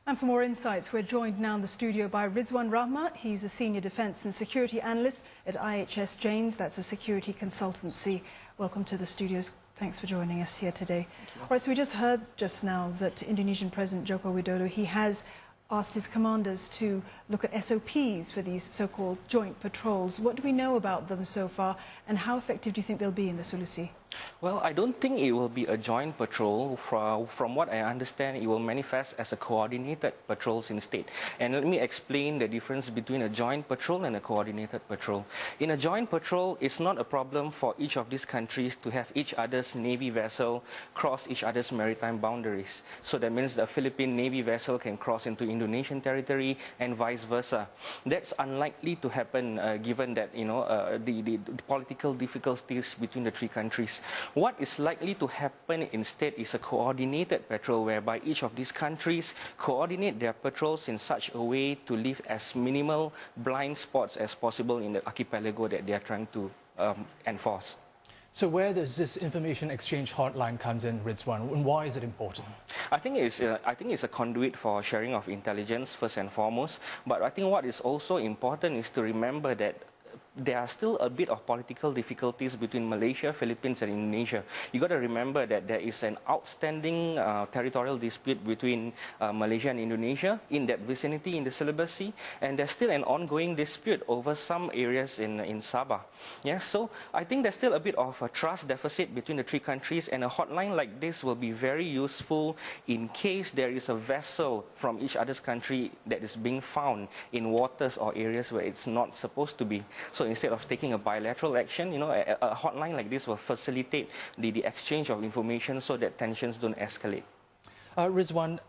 And for more insights, we're joined now in the studio by Ridzwan Rahmat. He's a senior defence and security analyst at IHS Janes. That's a security consultancy. Welcome to the studios. Thanks for joining us here today. All right, so we just heard just now that Indonesian President Joko Widodo, he has asked his commanders to look at SOPs for these so-called joint patrols. What do we know about them so far, and how effective do you think they'll be in the Sulusi? Well, I don't think it will be a joint patrol. From what I understand, it will manifest as a coordinated patrols instead. And let me explain the difference between a joint patrol and a coordinated patrol. In a joint patrol, it's not a problem for each of these countries to have each other's Navy vessel cross each other's maritime boundaries. So that means the Philippine Navy vessel can cross into Indonesian territory and vice versa. That's unlikely to happen given that, the political difficulties between the three countries. What is likely to happen instead is a coordinated patrol whereby each of these countries coordinate their patrols in such a way to leave as minimal blind spots as possible in the archipelago that they are trying to enforce. So where does this information exchange hotline comes in, Ridzwan, and why is it important? I think it's a conduit for sharing of intelligence first and foremost. But I think what is also important is to remember that there are still a bit of political difficulties between Malaysia, Philippines and Indonesia. You got to remember that there is an outstanding territorial dispute between Malaysia and Indonesia in that vicinity in the Celebes Sea, and there's still an ongoing dispute over some areas in Sabah. Yeah, so I think there's still a bit of a trust deficit between the three countries, and a hotline like this will be very useful in case there is a vessel from each other's country that is being found in waters or areas where it's not supposed to be. So instead of taking a bilateral action, a hotline like this will facilitate the exchange of information so that tensions don't escalate. Ridzwan,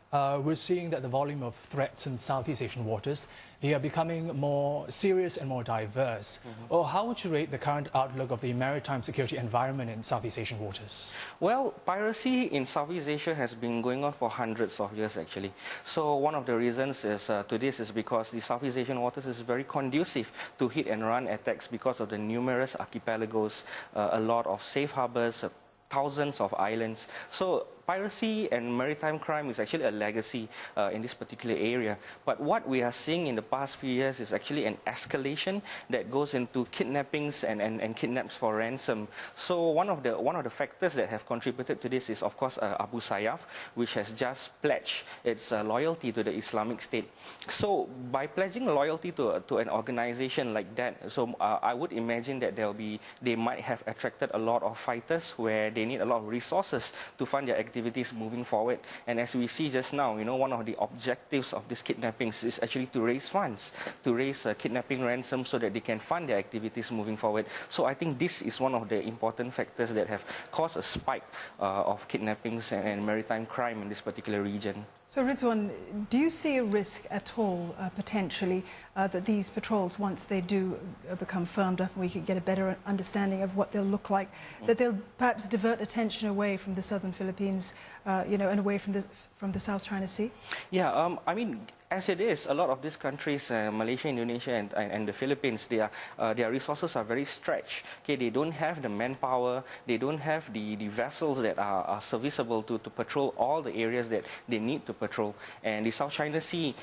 we're seeing that the volume of threats in Southeast Asian waters, they are becoming more serious and more diverse. Or how would you rate the current outlook of the maritime security environment in Southeast Asian waters? Well, piracy in Southeast Asia has been going on for hundreds of years actually. So one of the reasons to this is because the Southeast Asian waters is very conducive to hit and run attacks because of the numerous archipelagos, a lot of safe harbors, thousands of islands. So piracy and maritime crime is actually a legacy in this particular area. But what we are seeing in the past few years is actually an escalation that goes into kidnappings and kidnaps for ransom. So one of the factors that have contributed to this is, of course, Abu Sayyaf, which has just pledged its loyalty to the Islamic State. So by pledging loyalty to an organization like that, so I would imagine that they might have attracted a lot of fighters where they need a lot of resources to fund their activities moving forward. And as we see just now, one of the objectives of these kidnappings is actually to raise funds, to raise kidnapping ransom so that they can fund their activities moving forward. So I think this is one of the important factors that have caused a spike of kidnappings and maritime crime in this particular region. So Ridzwan, do you see a risk at all, potentially, that these patrols, once they do become firmed up and we can get a better understanding of what they'll look like, that they'll perhaps divert attention away from the southern Philippines, and away from the South China Sea? Yeah, I mean, as it is, a lot of these countries, Malaysia, Indonesia and the Philippines, their resources are very stretched. Okay, they don't have the manpower, they don't have the vessels that are serviceable to patrol all the areas that they need to patrol. And the South China Sea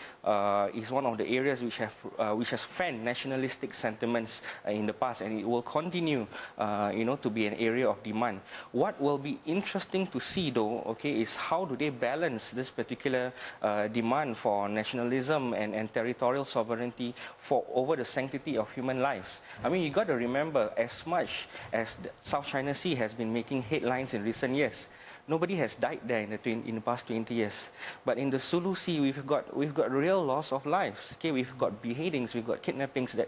is one of the areas which has fanned nationalistic sentiments in the past, and it will continue, to be an area of demand. What will be interesting to see, though, okay, is how do they balance this particular demand for nationalism and territorial sovereignty over the sanctity of human lives. I mean, you got to remember, as much as the South China Sea has been making headlines in recent years, nobody has died there in the past 20 years. But in the Sulu Sea, we've got real loss of lives. Okay, we've got beheadings, we've got kidnappings that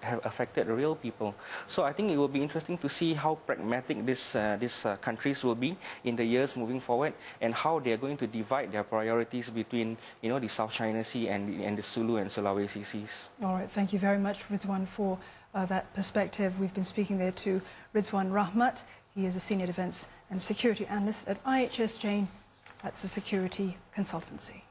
have affected real people. So I think it will be interesting to see how pragmatic these countries will be in the years moving forward, and how they are going to divide their priorities between the South China Sea and the Sulu and Sulawesi Seas. All right, thank you very much, Ridzwan, for that perspective. We've been speaking there to Ridzwan Rahmat. He is a senior defence and security analyst at IHS Janes. That's a security consultancy.